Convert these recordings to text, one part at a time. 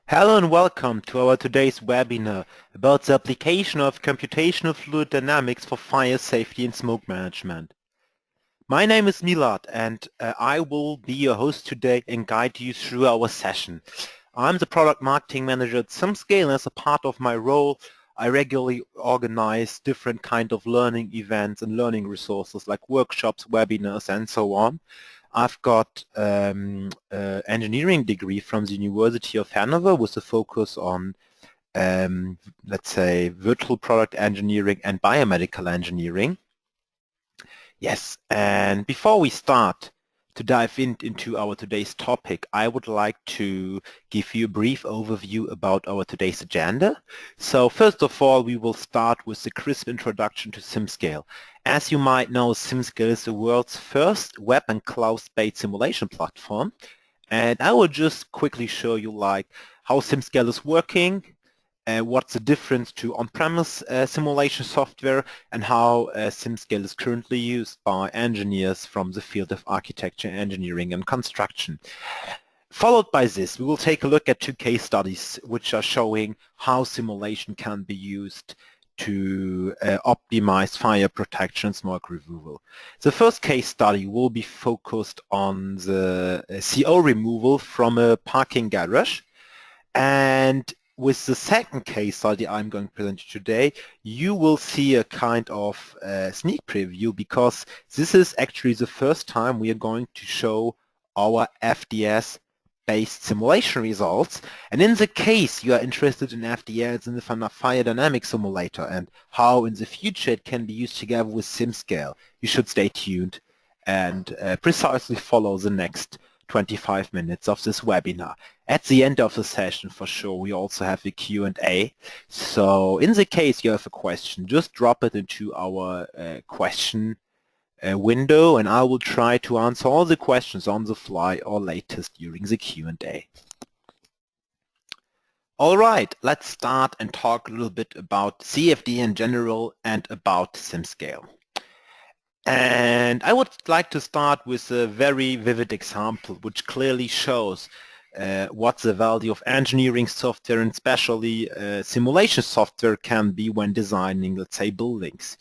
Hello and welcome to our today's webinar about the application of computational fluid dynamics for fire safety and smoke management. My name is Milad and I will be your host today and guide you through our session. I'm the product marketing manager at SimScale, and as a part of my role, I regularly organize different kind of learning events and learning resources like workshops, webinars, and so on. I've got engineering degree from the University of Hanover with a focus on, let's say, virtual product engineering and biomedical engineering. Yes, and before we start to dive into our today's topic, I would like to give you a brief overview about our today's agenda. So first of all, we will start with the crisp introduction to SimScale. As you might know, SimScale is the world's first web and cloud-based simulation platform. And I will just quickly show you how SimScale is working, what's the difference to on-premise simulation software, and how SimScale is currently used by engineers from the field of architecture, engineering, and construction. Followed by this, we will take a look at two case studies which are showing how simulation can be used to optimize fire protection and smoke removal. The first case study will be focused on the CO removal from a parking garage, and with the second case study I'm going to present you today, you will see a kind of sneak preview, because this is actually the first time we are going to show our FDS-based simulation results. And in the case you are interested in FDS in the fire dynamic simulator and how in the future it can be used together with SimScale, you should stay tuned and precisely follow the next 25 minutes of this webinar. At the end of the session, for sure, we also have a Q&A. So in the case you have a question, just drop it into our question window, and I will try to answer all the questions on the fly or latest during the Q&A. All right, let's start and talk a little bit about CFD in general and about SimScale. And I would like to start with a very vivid example which clearly shows what the value of engineering software and especially simulation software can be when designing, let's say, buildings.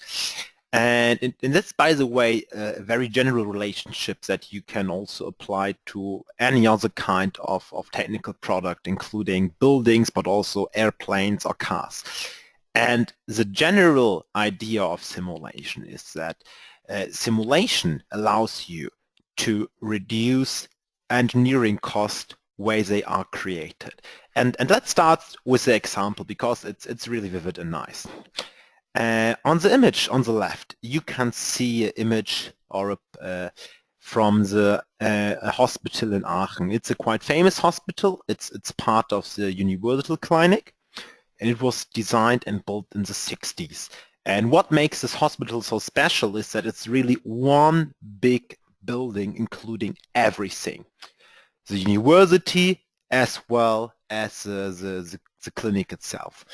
And that's, by the way, a very general relationship that you can also apply to any other kind of technical product, including buildings, but also airplanes or cars. And the general idea of simulation is that simulation allows you to reduce engineering cost where they are created. And let's start with the example, because it's really vivid and nice. On the image on the left, you can see an image from the hospital in Aachen. It's a quite famous hospital. It's part of the Universal Clinic, and it was designed and built in the 60s. And what makes this hospital so special is that it's really one big building, including everything. The university as well as the clinic itself.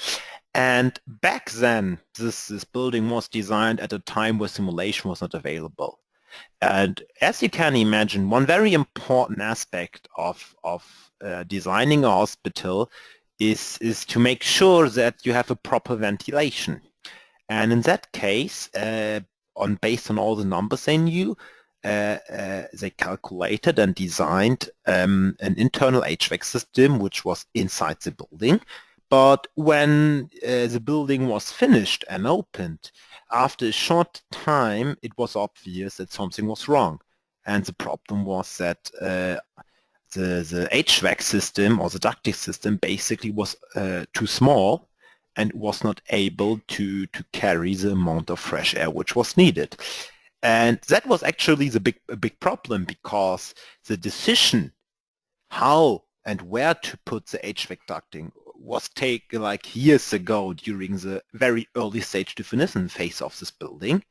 And back then, this building was designed at a time where simulation was not available. And as you can imagine, one very important aspect of designing a hospital is to make sure that you have a proper ventilation. And in that case, based on all the numbers they knew, they calculated and designed an internal HVAC system which was inside the building. But when the building was finished and opened, after a short time, it was obvious that something was wrong. And the problem was that the HVAC system or the ducting system basically was too small and was not able to carry the amount of fresh air which was needed. And that was actually a big problem, because the decision how and where to put the HVAC ducting was taken like years ago during the very early stage definition phase of this building.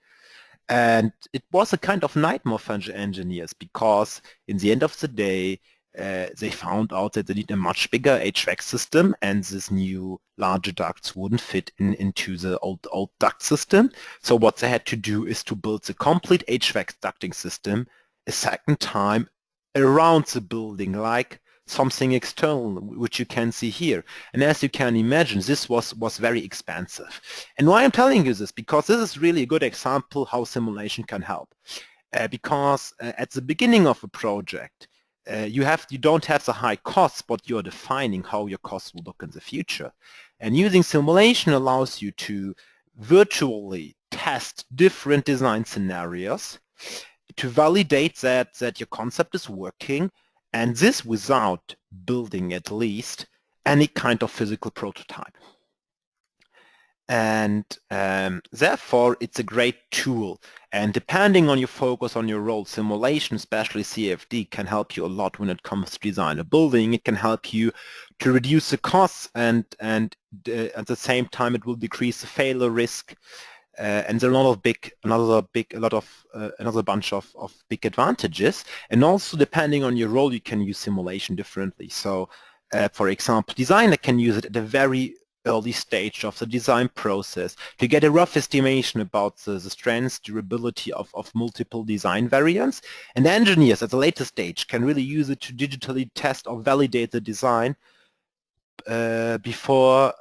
And it was a kind of nightmare for engineers, because in the end of the day, they found out that they need a much bigger HVAC system, and this new larger ducts wouldn't fit into the old duct system. So what they had to do is to build the complete HVAC ducting system a second time around the building, like something external, which you can see here. And as you can imagine, this was very expensive. And why I'm telling you this? Because this is really a good example how simulation can help. Because at the beginning of a project, you don't have the high costs, but you're defining how your costs will look in the future. And using simulation allows you to virtually test different design scenarios to validate that your concept is working, and this without building at least any kind of physical prototype. And therefore, it's a great tool. And depending on your focus on your role, simulation, especially CFD, can help you a lot when it comes to design a building. It can help you to reduce the costs, and at the same time, it will decrease the failure risk. And there are another bunch of big advantages. And also, depending on your role, you can use simulation differently. So, for example, designer can use it at a very early stage of the design process to get a rough estimation about the strengths, durability of multiple design variants. And engineers at the later stage can really use it to digitally test or validate the design before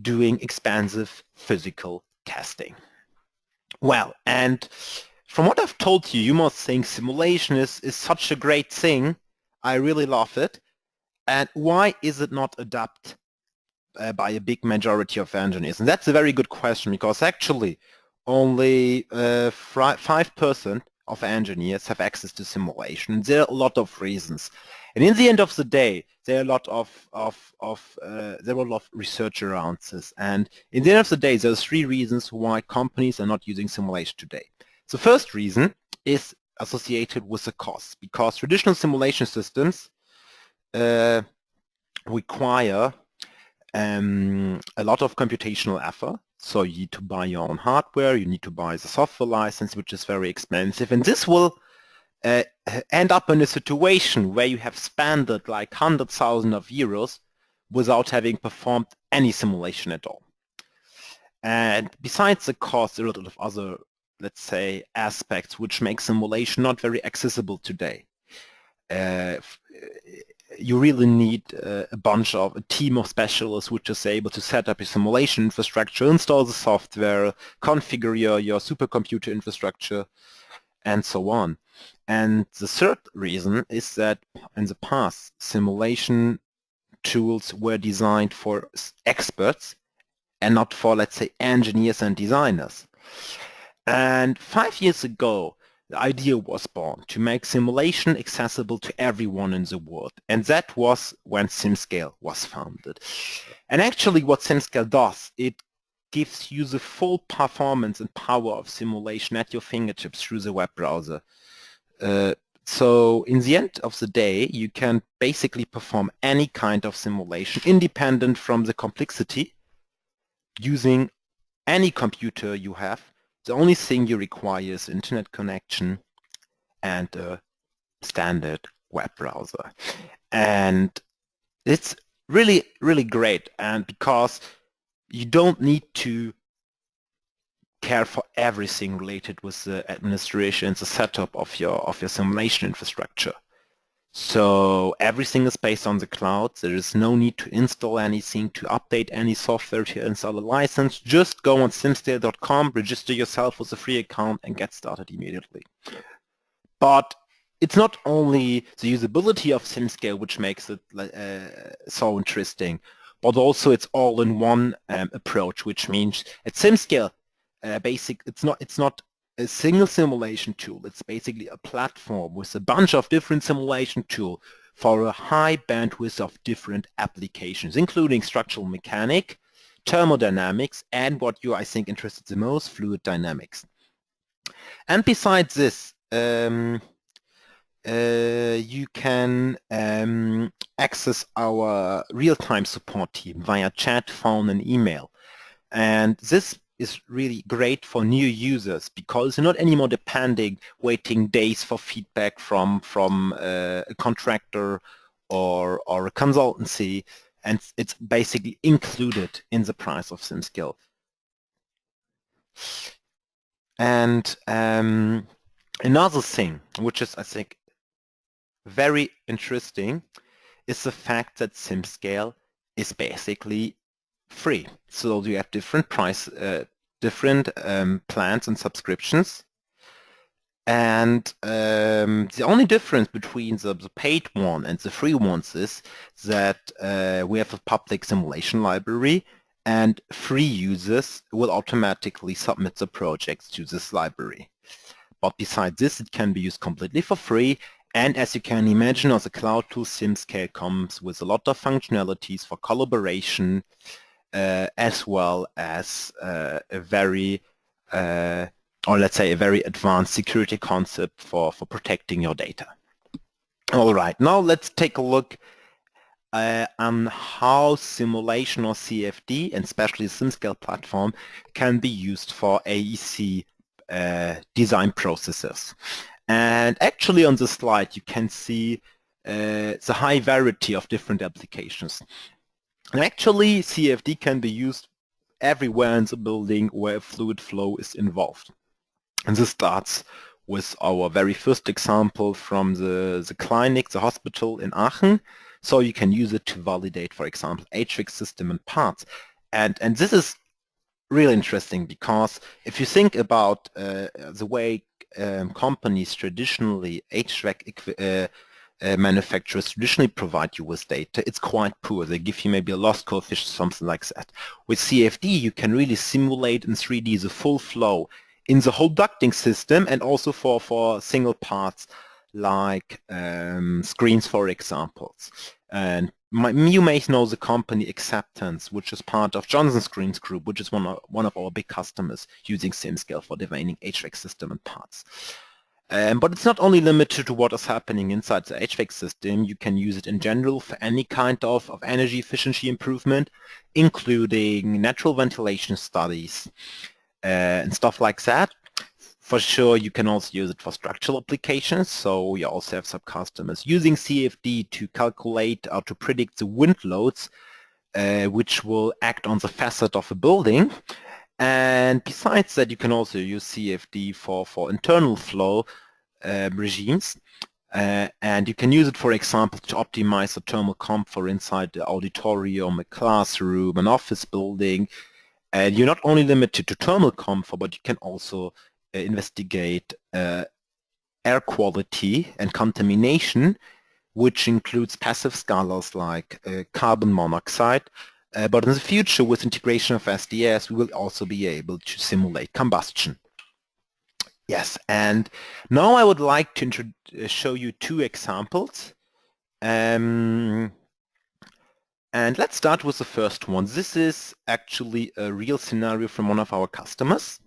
doing expensive physical testing. Well, and from what I've told you, you must think simulation is such a great thing. I really love it. And why is it not adopted by a big majority of engineers? And that's a very good question, because actually only 5% of engineers have access to simulation. There are a lot of reasons. And in the end of the day, there are a lot of research around this. And in the end of the day, there's 3 reasons why companies are not using simulation today. The first reason is associated with the cost, because traditional simulation systems require a lot of computational effort. So you need to buy your own hardware, you need to buy the software license, which is very expensive, and this will end up in a situation where you have spent like 100,000 euros without having performed any simulation at all. And besides the cost, there are a lot of other, let's say, aspects which make simulation not very accessible today. You really need a team of specialists which is able to set up a simulation infrastructure, install the software, configure your supercomputer infrastructure, and so on. And the third reason is that in the past, simulation tools were designed for experts and not for, let's say, engineers and designers. And 5 years ago, the idea was born to make simulation accessible to everyone in the world. And that was when SimScale was founded. And actually what SimScale does, it gives you the full performance and power of simulation at your fingertips through the web browser. So in the end of the day, you can basically perform any kind of simulation independent from the complexity using any computer you have. The only thing you require is internet connection and a standard web browser. And it's really, really great. And because you don't need to care for everything related with the administration and the setup of your simulation infrastructure. So everything is based on the cloud. There is no need to install anything, to update any software, to install a license. Just go on simscale.com, register yourself with a free account, and get started immediately. But it's not only the usability of SimScale which makes it so interesting, but also it's all-in-one approach, which means at SimScale, it's not a single simulation tool. It's basically a platform with a bunch of different simulation tools for a high bandwidth of different applications, including structural mechanics, thermodynamics, and what you, I think, interested the most, fluid dynamics. And besides this, you can access our real-time support team via chat, phone, and email. And this is really great for new users because you're not anymore depending, waiting days for feedback from a contractor or a consultancy, and it's basically included in the price of SimScale. And another thing, which is, I think, very interesting, is the fact that SimScale is basically free. So you have different plans and subscriptions. And the only difference between the paid one and the free ones is that we have a public simulation library, and free users will automatically submit the projects to this library. But besides this, it can be used completely for free. And as you can imagine, as a cloud tool, SimScale comes with a lot of functionalities for collaboration, as well as a very or let's say a very advanced security concept for protecting your data. All right, now let's take a look on how simulation or CFD, and especially the SimScale platform, can be used for AEC design processes. And actually on the slide you can see the high variety of different applications. And actually CFD can be used everywhere in the building where fluid flow is involved. And this starts with our very first example from the clinic, the hospital in Aachen. So you can use it to validate, for example, HVAC system and parts. And this is really interesting because if you think about the way companies traditionally, HVAC manufacturers traditionally provide you with data, it's quite poor. They give you maybe a loss coefficient, something like that. With CFD, you can really simulate in 3D the full flow in the whole ducting system, and also for single parts like screens, for examples. And you may know the company Acceptance, which is part of Johnson Screens Group, which is one of our big customers using SimScale for designing HVAC system and parts. But it's not only limited to what is happening inside the HVAC system. You can use it in general for any kind of energy efficiency improvement, including natural ventilation studies and stuff like that. For sure, you can also use it for structural applications. So we also have some customers using CFD to calculate or to predict the wind loads, which will act on the facade of a building. And besides that, you can also use CFD for internal flow regimes. And you can use it, for example, to optimize the thermal comfort inside the auditorium, a classroom, an office building. And you're not only limited to thermal comfort, but you can also investigate air quality and contamination, which includes passive scalars like carbon monoxide. But in the future, with integration of SDS, we will also be able to simulate combustion. Yes, and now I would like to show you two examples. And let's start with the first one. This is actually a real scenario from one of our customers.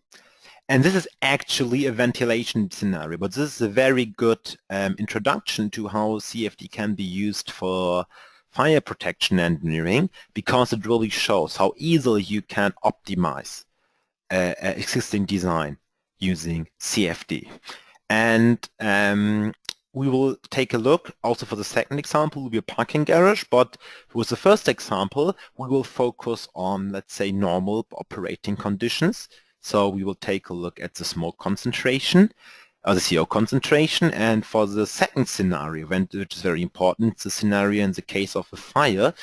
And this is actually a ventilation scenario, but this is a very good introduction to how CFD can be used for fire protection engineering, because it really shows how easily you can optimize existing design using CFD. And we will take a look also for the second example, will be a parking garage, but with the first example, we will focus on, let's say, normal operating conditions. So we will take a look at the smoke concentration, or the CO concentration, and for the second scenario, which is very important, the scenario in the case of a fire,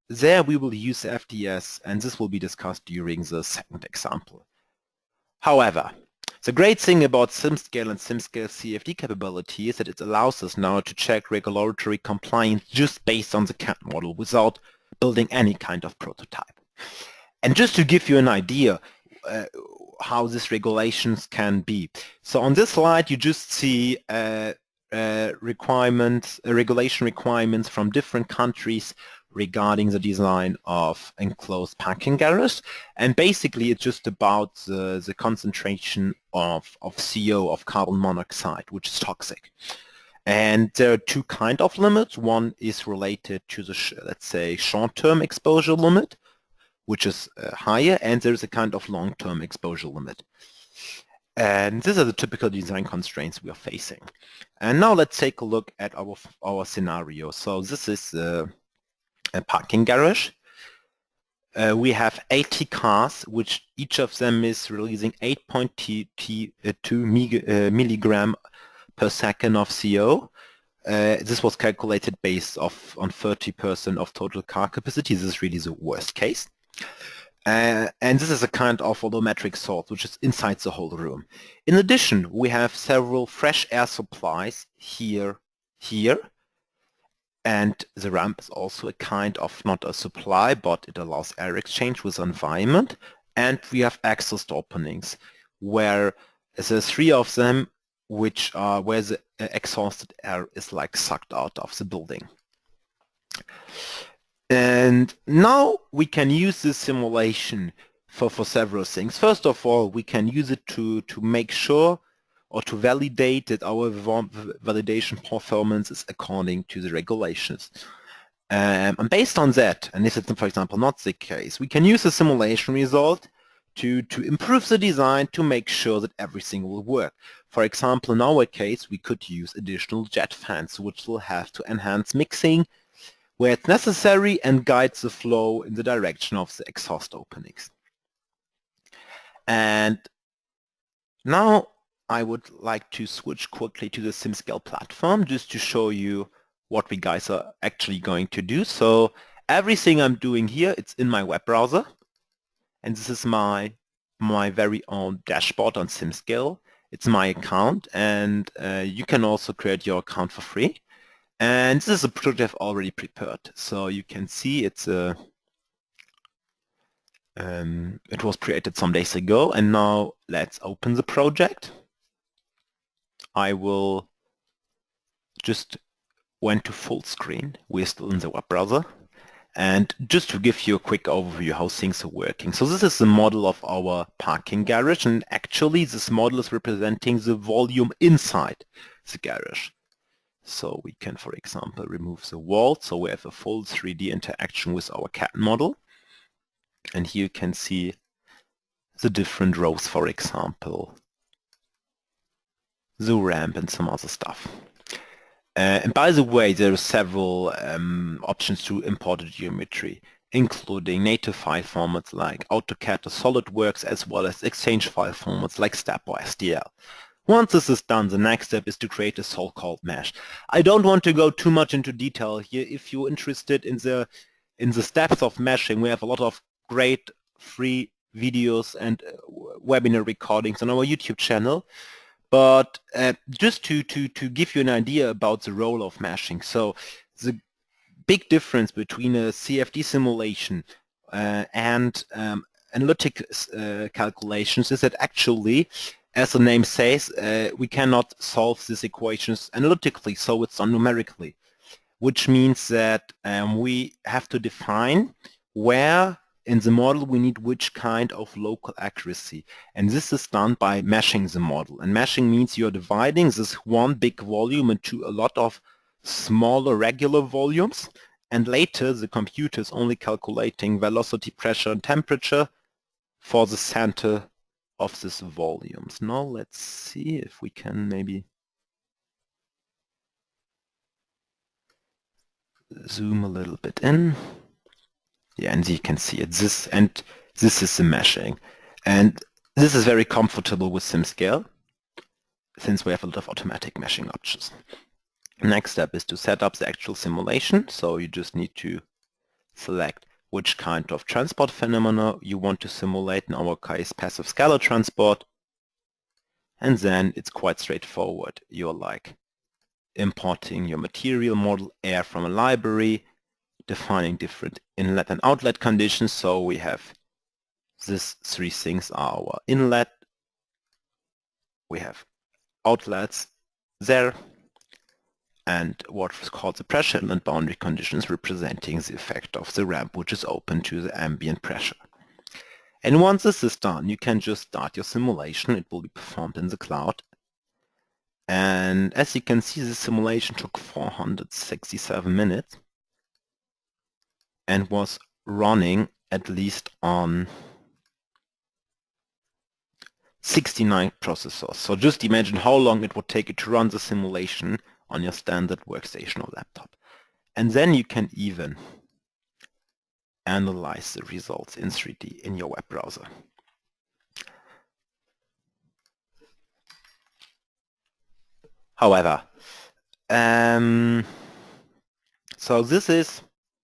there we will use FDS, and this will be discussed during the second example. However, the great thing about SimScale and SimScale CFD capability is that it allows us now to check regulatory compliance just based on the CAD model without building any kind of prototype. And just to give you an idea how these regulations can be. So on this slide you just see regulation requirements from different countries regarding the design of enclosed parking garages, and basically it's just about the concentration of CO, of carbon monoxide, which is toxic. And there are two kind of limits. One is related to the, let's say, short-term exposure limit, which is higher, and there is a kind of long-term exposure limit. And these are the typical design constraints we are facing. And now let's take a look at our scenario. So this is a parking garage. We have 80 cars, which each of them is releasing 8.2 milligram per second of CO. This was calculated based on 30% of total car capacity. This is really the worst case. And this is a kind of volumetric source which is inside the whole room. In addition, we have several fresh air supplies here, and the ramp is also a kind of not a supply, but it allows air exchange with the environment. And we have exhaust openings, where there's 3 of them, which are where the exhausted air is like sucked out of the building. And now we can use this simulation for several things. First of all, we can use it to make sure or to validate that our validation performance is according to the regulations. And based on that, and this is, for example, not the case, we can use the simulation result to improve the design to make sure that everything will work. For example, in our case, we could use additional jet fans, which will have to enhance mixing where it's necessary and guides the flow in the direction of the exhaust openings. And now I would like to switch quickly to the SimScale platform just to show you what we guys are actually going to do. So everything I'm doing here, it's in my web browser. And this is my very own dashboard on SimScale. It's my account, and you can also create your account for free. And this is a project I've already prepared. So you can see it's it was created some days ago, and now let's open the project. I will just went to full screen. We're still in the web browser. And just to give you a quick overview how things are working. So this is the model of our parking garage, and actually this model is representing the volume inside the garage. So we can, for example, remove the wall, so we have a full 3D interaction with our CAD model. And here you can see the different rows, for example, the ramp and some other stuff. And by the way, there are several options to import geometry, including native file formats like AutoCAD or SolidWorks, as well as Exchange file formats like STEP or STL. Once this is done, the next step is to create a so-called mesh. I don't want to go too much into detail here. If you're interested in the steps of meshing, we have a lot of great free videos and webinar recordings on our YouTube channel. But just to give you an idea about the role of meshing. So the big difference between a CFD simulation and analytic calculations is that actually, as the name says, we cannot solve these equations analytically, so it's done numerically, which means that we have to define where in the model we need which kind of local accuracy. And this is done by meshing the model. And meshing means you're dividing this one big volume into a lot of smaller regular volumes, and later the computer is only calculating velocity, pressure, and temperature for the center of these volumes. Now let's see if we can maybe zoom a little bit in. Yeah, and you can see it. This is the meshing. And this is very comfortable with SimScale, since we have a lot of automatic meshing options. Next step is to set up the actual simulation. So you just need to select which kind of transport phenomena you want to simulate. In our case, passive scalar transport. And then it's quite straightforward. You're like importing your material model air from a library, defining different inlet and outlet conditions. So we have these 3 things are our inlet, we have outlets there, and what is called the pressure inlet boundary conditions, representing the effect of the ramp, which is open to the ambient pressure. And once this is done, you can just start your simulation. It will be performed in the cloud. And as you can see, the simulation took 467 minutes. And was running at least on 69 processors. So just imagine how long it would take you to run the simulation on your standard workstation or laptop. And then you can even analyze the results in 3D in your web browser. However, So this is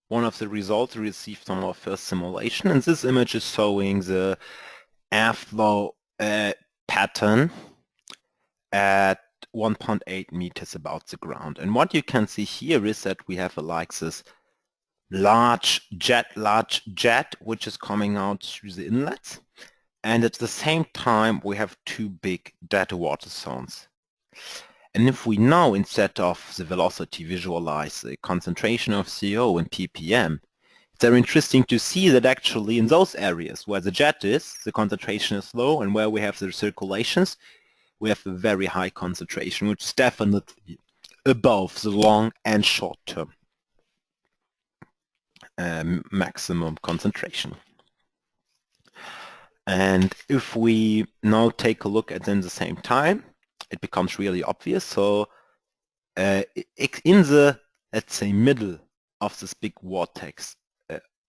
one of the results we received from our first simulation, and this image is showing the airflow pattern at 1.8 meters above the ground. And what you can see here is that we have like this large jet which is coming out through the inlets, and at the same time we have two big dead water zones. And if we now, instead of the velocity, visualize the concentration of CO in ppm, it's very interesting to see that actually in those areas where the jet is, the concentration is low, and where we have the circulations, we have a very high concentration, which is definitely above the long and short term maximum concentration. And if we now take a look at them at the same time, it becomes really obvious. So in the, let's say, middle of this big vortex,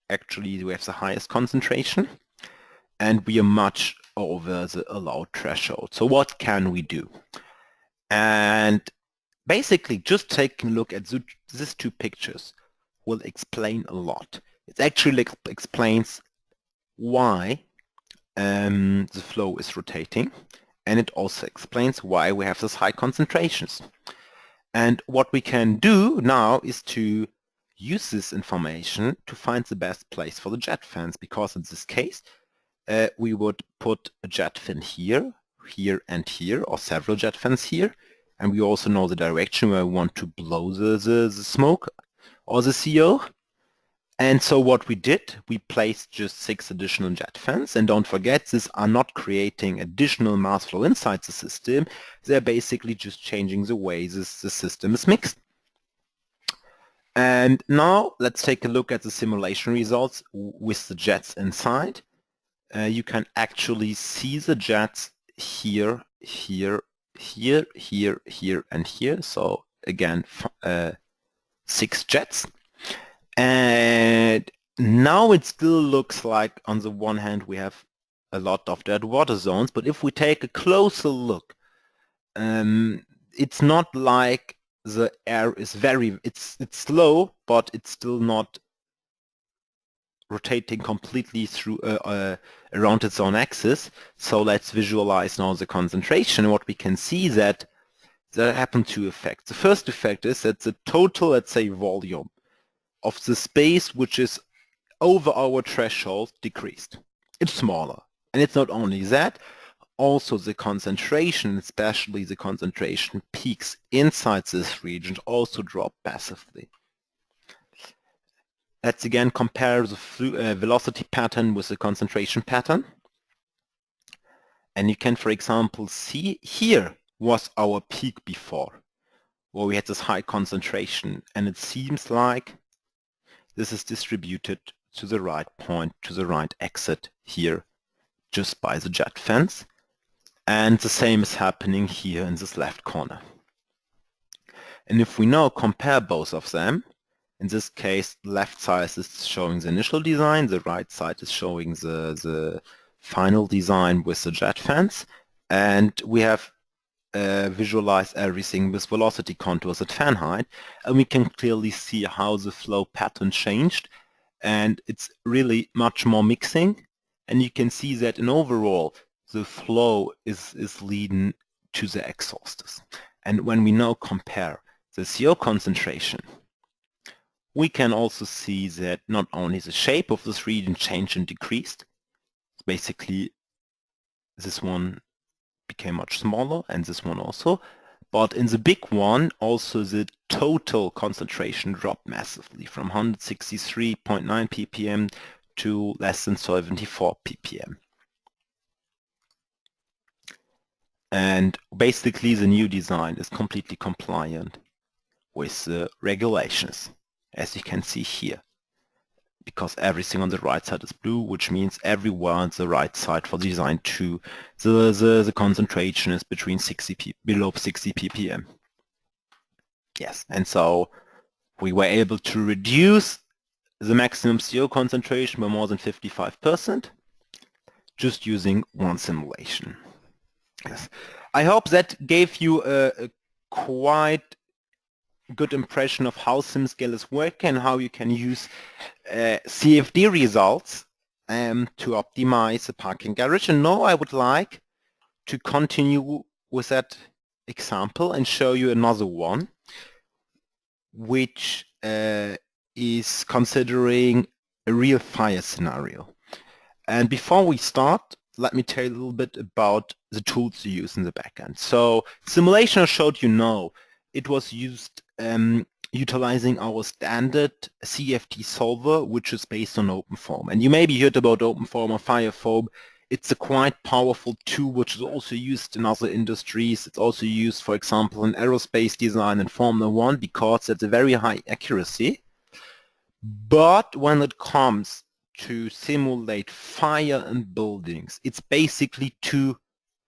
actually we have the highest concentration, and we are much over the allowed threshold. So what can we do? And basically just taking a look at these two pictures will explain a lot. It actually explains why the flow is rotating, and it also explains why we have these high concentrations. And what we can do now is to use this information to find the best place for the jet fans, because in this case we would put a jet fan here, here and here, or several jet fans here, and we also know the direction where we want to blow the smoke or the CO. And so what we did, we placed just 6 additional jet fans, and don't forget, these are not creating additional mass flow inside the system, they're basically just changing the way the system is mixed. And now let's take a look at the simulation results with the jets inside. You can actually see the jets here, here, here, here, here, and here. So again, 6 jets. And now it still looks like, on the one hand, we have a lot of dead water zones, but if we take a closer look, it's not like the air is it's slow, but it's still not rotating completely through around its own axis. So let's visualize now the concentration. What we can see that there happen 2 effects. The first effect is that the total, let's say, volume of the space which is over our threshold decreased. It's smaller. And it's not only that, also the concentration, especially the concentration peaks inside this region, also drop massively. Let's again compare the velocity pattern with the concentration pattern. And you can, for example, see here was our peak before, where we had this high concentration, and it seems like this is distributed to the right point, to the right exit here, just by the jet fans. And the same is happening here in this left corner. And if we now compare both of them, in this case, the left side is showing the initial design, the right side is showing the final design with the jet fans, and we have visualize everything with velocity contours at fan height, and we can clearly see how the flow pattern changed, and it's really much more mixing, and you can see that in overall the flow is leading to the exhausters. And when we now compare the CO concentration, we can also see that not only the shape of this region changed and decreased, basically this one became much smaller, and this one also, but in the big one also the total concentration dropped massively from 163.9 ppm to less than 74 ppm. And basically the new design is completely compliant with the regulations, as you can see here, because everything on the right side is blue, which means everywhere on the right side for design 2, the concentration is between below 60 ppm. Yes, and so we were able to reduce the maximum CO concentration by more than 55% just using one simulation. Yes. I hope that gave you a quite good impression of how SimScale is working and how you can use CFD results to optimize a parking garage. And now I would like to continue with that example and show you another one, which is considering a real fire scenario. And before we start, let me tell you a little bit about the tools you use in the backend. So simulation I showed you now, it was used utilizing our standard CFD solver, which is based on OpenFOAM. And you maybe heard about OpenFOAM or FireFoam. It's a quite powerful tool which is also used in other industries. It's also used, for example, in aerospace design and Formula One because it's a very high accuracy. But when it comes to simulate fire in buildings, it's basically too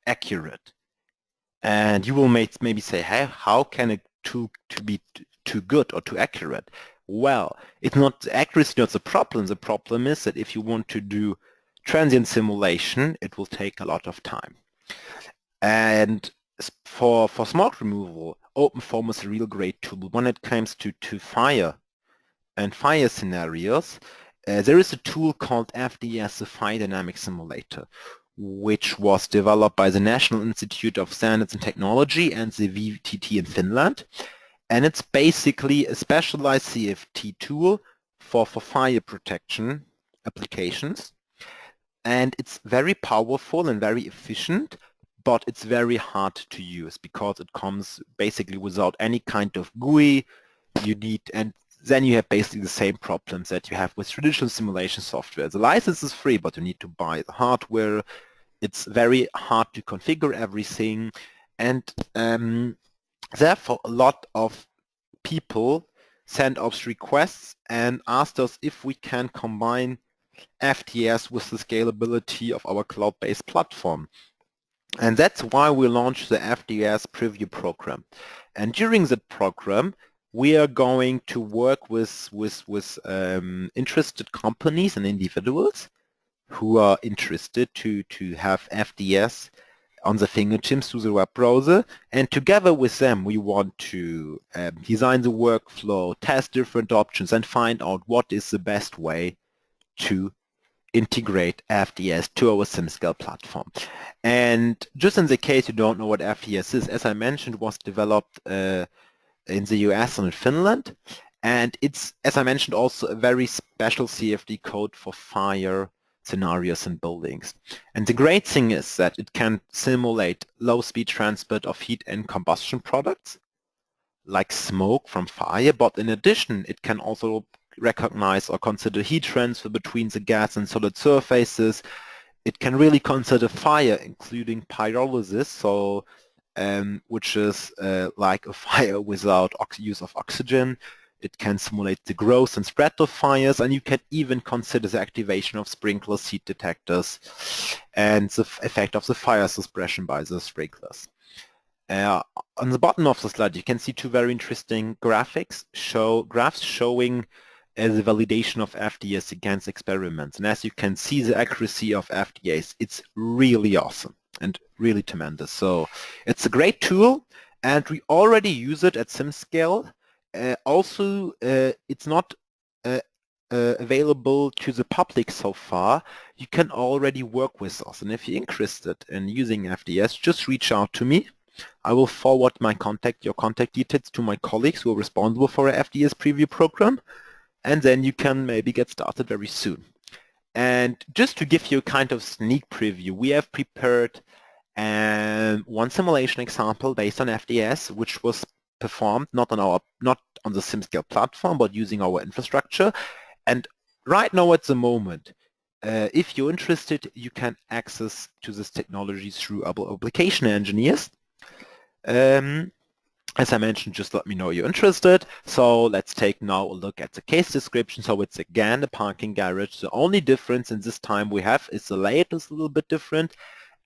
accurate. And you will maybe say, hey, how can a tool to be too good or too accurate? Well, it's not the accuracy, not the problem. The problem is that if you want to do transient simulation, it will take a lot of time. And for smoke removal, OpenFOAM is a real great tool. When it comes to fire and fire scenarios, there is a tool called FDS, the Fire Dynamic Simulator, which was developed by the National Institute of Standards and Technology and the VTT in Finland. And it's basically a specialized CFD tool for fire protection applications. And it's very powerful and very efficient, but it's very hard to use because it comes basically without any kind of GUI. And then you have basically the same problems that you have with traditional simulation software. The license is free, but you need to buy the hardware. It's very hard to configure everything. And therefore, a lot of people send us requests and asked us if we can combine FDS with the scalability of our cloud-based platform. And that's why we launched the FDS preview program. And during that program, we are going to work with interested companies and individuals who are interested to have FDS on the fingertips through the web browser. And together with them, we want to design the workflow, test different options, and find out what is the best way to integrate FDS to our SimScale platform. And just in the case you don't know what FDS is, as I mentioned, it was developed in the US and in Finland. And it's, as I mentioned, also a very special CFD code for fire scenarios in buildings. And the great thing is that it can simulate low-speed transport of heat and combustion products, like smoke from fire, but in addition, it can also recognize or consider heat transfer between the gas and solid surfaces. It can really consider fire, including pyrolysis, so which is like a fire without use of oxygen. It can simulate the growth and spread of fires, and you can even consider the activation of sprinklers, heat detectors, and the effect of the fire suppression by the sprinklers. On the bottom of the slide, you can see two very interesting graphs showing the validation of FDS against experiments. And as you can see, the accuracy of FDS, it's really awesome and really tremendous. So it's a great tool, and we already use it at SimScale. Also, it's not available to the public so far. You can already work with us, and if you're interested in using FDS, just reach out to me. I will forward your contact details to my colleagues who are responsible for our FDS preview program, and then you can maybe get started very soon. And just to give you a kind of sneak preview, we have prepared one simulation example based on FDS, which was performed not on the SimScale platform, but using our infrastructure. And right now at the moment, if you're interested, you can access to this technology through our application engineers. As I mentioned, just let me know you're interested. So let's take now a look at the case description. So it's again a parking garage. The only difference in this time we have is the layout is a little bit different.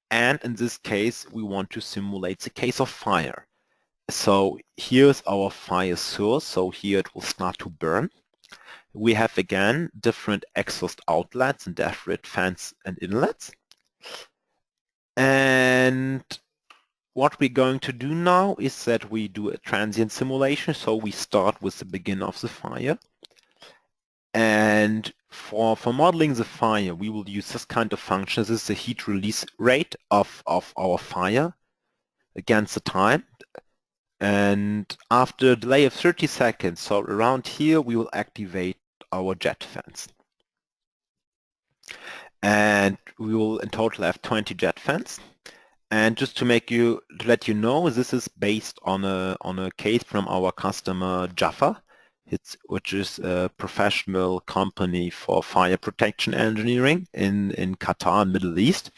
And in this case, we want to simulate the case of fire. So here's our fire source. So here it will start to burn. We have again different exhaust outlets and different fans and inlets. And what we're going to do now is that we do a transient simulation. So we start with the beginning of the fire. And for modeling the fire, we will use this kind of function. This is the heat release rate of our fire against the time. And after a delay of 30 seconds, so around here, we will activate our jet fans. And we will in total have 20 jet fans. And just to let you know, this is based on a case from our customer Jaffa, which is a professional company for fire protection engineering in Qatar and Middle East.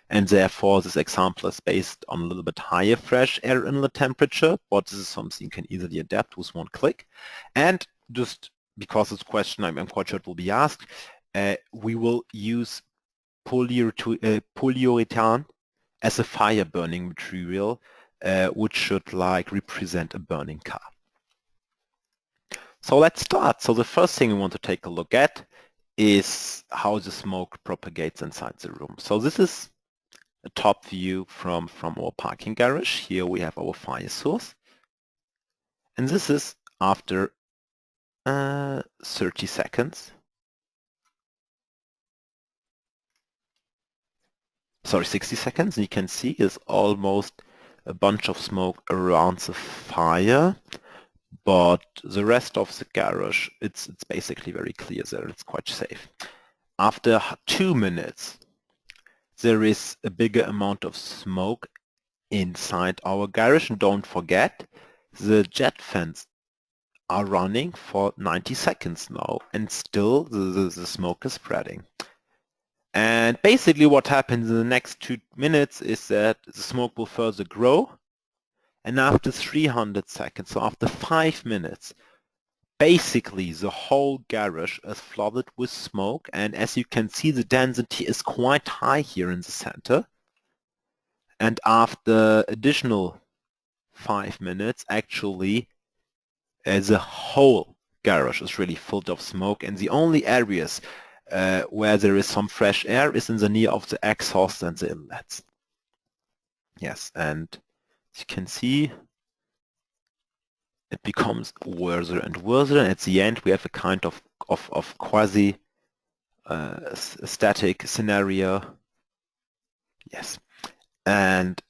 And therefore, this example is based on a little bit higher fresh air inlet temperature, but this is something you can easily adapt with one click. And just because this question I'm quite sure it will be asked, we will use polyurethane as a fire burning material, which should represent a burning car. So let's start. So the first thing we want to take a look at is how the smoke propagates inside the room. So this is a top view from our parking garage. Here we have our fire source. And this is after 30 seconds. Sorry, 60 seconds. You can see is almost a bunch of smoke around the fire. But the rest of the garage, it's basically very clear there. It's quite safe. After 2 minutes, there is a bigger amount of smoke inside our garage. And don't forget, the jet fans are running for 90 seconds now, and still the smoke is spreading. And basically what happens in the next 2 minutes is that the smoke will further grow. And after 300 seconds, so after 5 minutes, basically the whole garage is flooded with smoke. And as you can see, the density is quite high here in the center. And after additional 5 minutes, actually, the whole garage is really filled of smoke. And the only areas where there is some fresh air is in the near of the exhaust and the inlets. Yes, and as you can see, it becomes worse and worse, and at the end we have a kind of quasi static scenario. Yes, and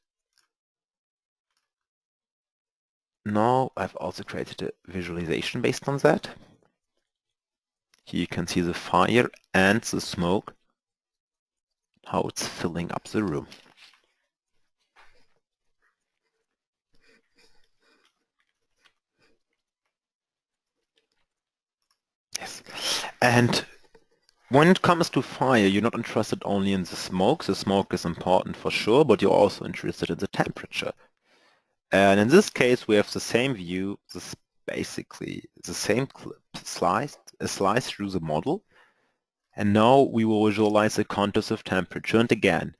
now I've also created a visualization based on that. Here you can see the fire and the smoke, how it's filling up the room. Yes, and when it comes to fire, you're not interested only in the smoke. The smoke is important for sure, but you're also interested in the temperature. And in this case, we have the same view, this basically the same slice through the model. And now we will visualize the contours of temperature. And again,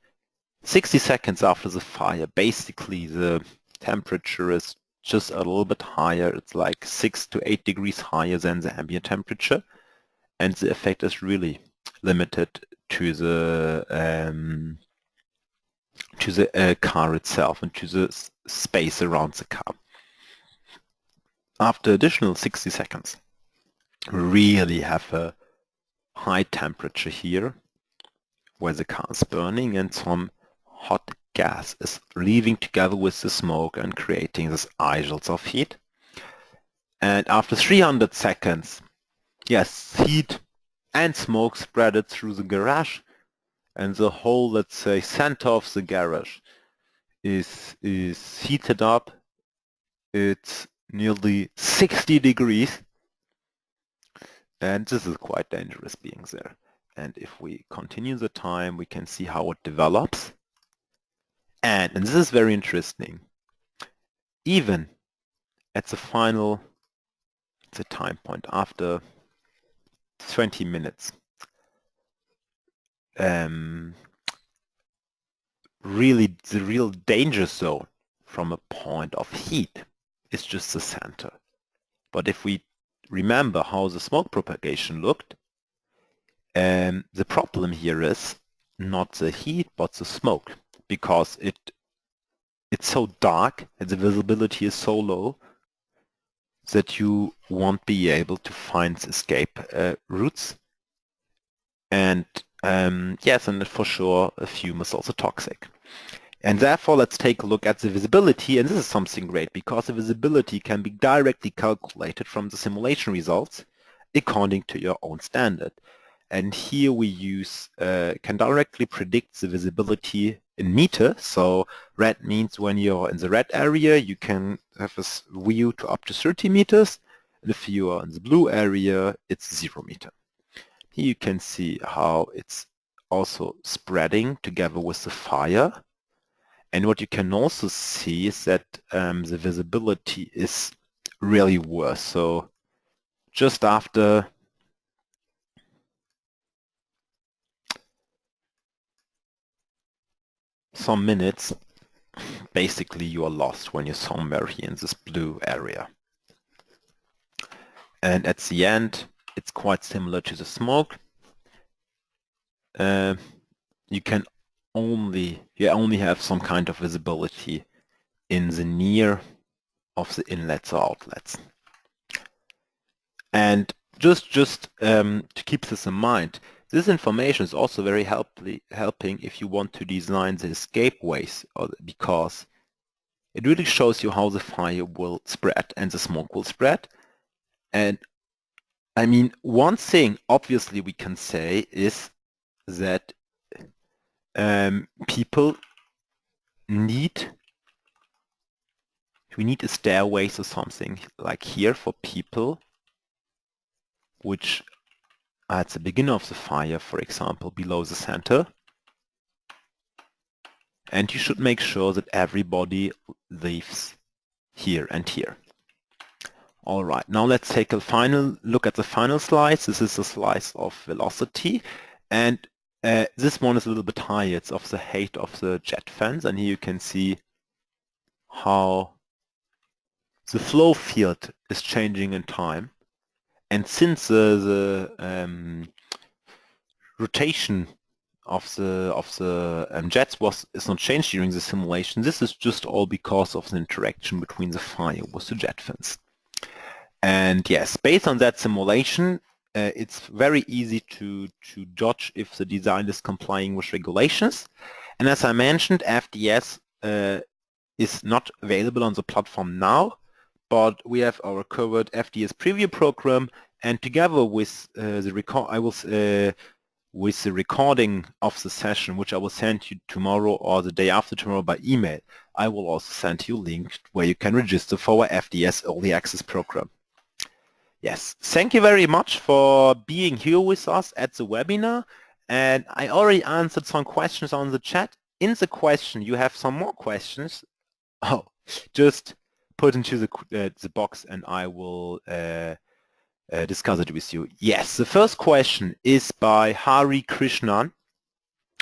60 seconds after the fire, basically the temperature is just a little bit higher. It's like 6 to 8 degrees higher than the ambient temperature. And the effect is really limited to the car itself and to the space around the car. After additional 60 seconds, we really have a high temperature here where the car is burning and some hot gas is leaving together with the smoke and creating these isles of heat. And after 300 seconds, yes, heat and smoke spread through the garage, and the whole, let's say, center of the garage is heated up. It's nearly 60 degrees, and this is quite dangerous being there. And if we continue the time, we can see how it develops. And this is very interesting. Even at the final, the time point after 20 minutes, really the real danger zone from a point of heat is just the center. But if we remember how the smoke propagation looked, the problem here is not the heat but the smoke, because it it's so dark and the visibility is so low that you won't be able to find escape routes. And yes, and for sure, a fume is also toxic. And therefore, let's take a look at the visibility, and this is something great because the visibility can be directly calculated from the simulation results according to your own standard. And here we use, can directly predict the visibility in meters. So red means when you're in the red area, you can have a view to up to 30 meters. And if you are in the blue area, it's 0 meter. Here you can see how it's also spreading together with the fire. And what you can also see is that the visibility is really worse. So just after some minutes, basically you are lost when you're somewhere here in this blue area. And at the end, it's quite similar to the smoke. You only have some kind of visibility in the near of the inlets or outlets. And just to keep this in mind, this information is also very helping if you want to design the escape ways, because it really shows you how the fire will spread and the smoke will spread. And I mean, one thing obviously we can say is that we need a stairways or something like here for people which are at the beginning of the fire, for example, below the center. And you should make sure that everybody leaves here and here. All right, now let's take a final look at the final slice. This is a slice of velocity, and this one is a little bit higher. It's of the height of the jet fans, and here you can see how the flow field is changing in time. And since the rotation of the jets is not changed during the simulation, this is just all because of the interaction between the fire with the jet fans. And yes, based on that simulation, it's very easy to judge if the design is complying with regulations. And as I mentioned, FDS is not available on the platform now, but we have our covered FDS preview program, and together with the recording of the session, which I will send you tomorrow or the day after tomorrow by email, I will also send you a link where you can register for our FDS Early Access program. Yes, thank you very much for being here with us at the webinar, and I already answered some questions on the chat. In the question, you have some more questions. Oh, just put into the box and I will discuss it with you. Yes, the first question is by Hari Krishnan.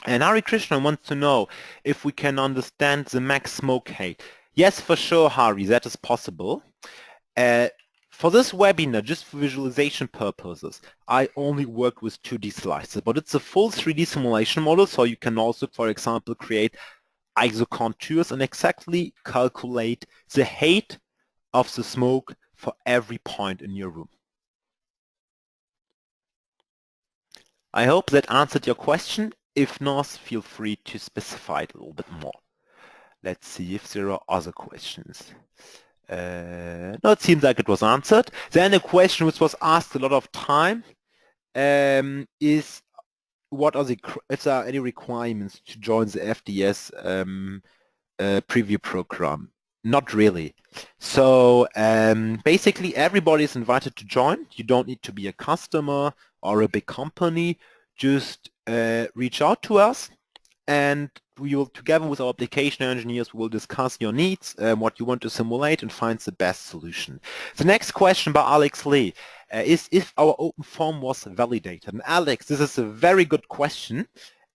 And Hari Krishnan wants to know if we can understand the max smoke height. Yes, for sure, Hari, that is possible. For this webinar, just for visualization purposes, I only work with 2D slices, but it's a full 3D simulation model, so you can also, for example, create isocontours and exactly calculate the height of the smoke for every point in your room. I hope that answered your question. If not, feel free to specify it a little bit more. Let's see if there are other questions. No, it seems like it was answered. Then a question which was asked a lot of time is if there are any requirements to join the FDS preview program. Not really. So basically everybody is invited to join. You don't need to be a customer or a big company. Just reach out to us, and we will, together with our application engineers, will discuss your needs, what you want to simulate, and find the best solution. The next question by Alex Lee is if our open form was validated. And Alex, this is a very good question.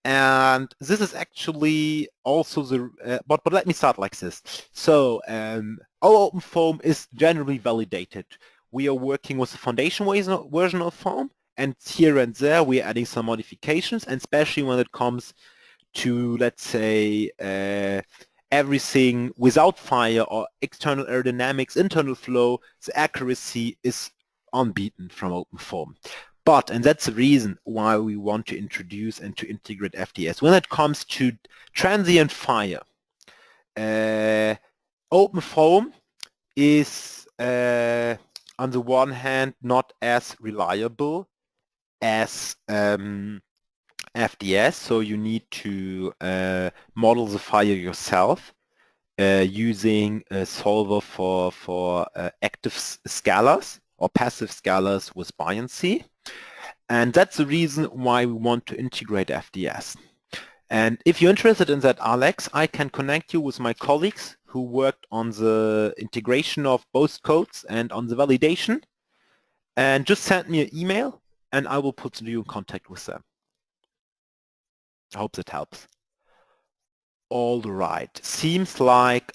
And this is actually also the, but let me start like this. So our open form is generally validated. We are working with the foundation version of form, and here and there we are adding some modifications, and especially when it comes to, let's say, everything without fire or external aerodynamics, internal flow, the accuracy is unbeaten from OpenFOAM. But, and that's the reason why we want to introduce and to integrate FDS. When it comes to transient fire, OpenFOAM is on the one hand not as reliable as FDS, so you need to model the fire yourself using a solver for active scalars or passive scalars with buoyancy. And that's the reason why we want to integrate FDS. And if you're interested in that, Alex, I can connect you with my colleagues who worked on the integration of both codes and on the validation. And just send me an email and I will put you in contact with them. I hope that helps. All right. Seems like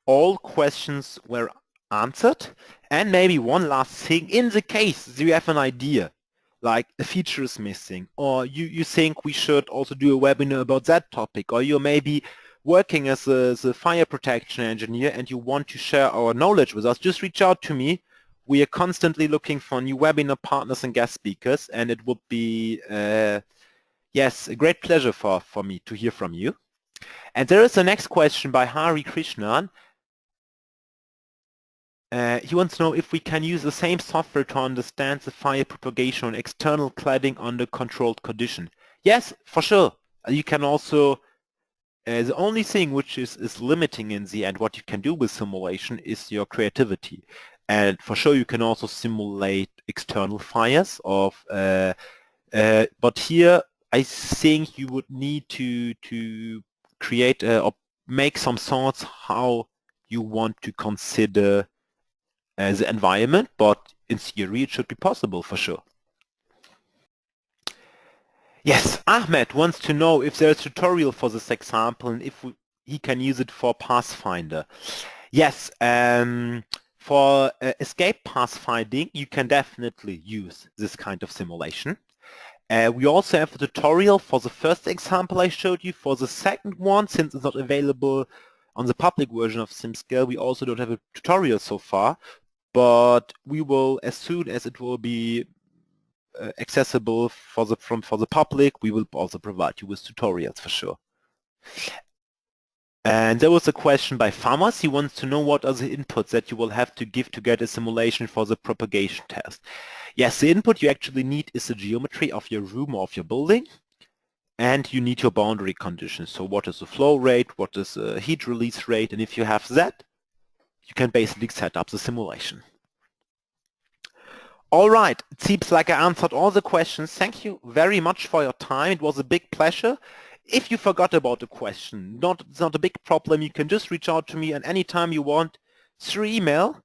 all questions were answered. And maybe one last thing, in the case you have an idea, like a feature is missing, or you think we should also do a webinar about that topic, or you're maybe working as a fire protection engineer and you want to share our knowledge with us, just reach out to me. We are constantly looking for new webinar partners and guest speakers, and it would be, yes, a great pleasure for me to hear from you. And there is the next question by Hari Krishnan. He wants to know if we can use the same software to understand the fire propagation on external cladding under controlled condition. Yes, for sure. You can also, the only thing which is limiting in the end what you can do with simulation is your creativity. And for sure you can also simulate external fires of, but here I think you would need to create or make some thoughts how you want to consider the environment, but in theory it should be possible for sure. Yes, Ahmed wants to know if there's a tutorial for this example and if he can use it for Pathfinder. Yes, for escape pathfinding you can definitely use this kind of simulation. We also have a tutorial for the first example I showed you. For the second one, since it's not available on the public version of SimScale, we also don't have a tutorial so far, but we will, as soon as it will be accessible for the public, we will also provide you with tutorials for sure. And there was a question by Farmers. He wants to know what are the inputs that you will have to give to get a simulation for the propagation test. Yes, the input you actually need is the geometry of your room or of your building, and you need your boundary conditions. So what is the flow rate, what is the heat release rate, and if you have that, you can basically set up the simulation. All right, it seems like I answered all the questions. Thank you very much for your time. It was a big pleasure. If you forgot about a question, it's not a big problem. You can just reach out to me at any time you want through email.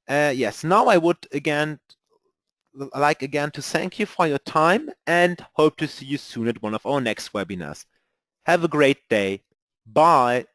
Yes, now I would like again to thank you for your time and hope to see you soon at one of our next webinars. Have a great day. Bye.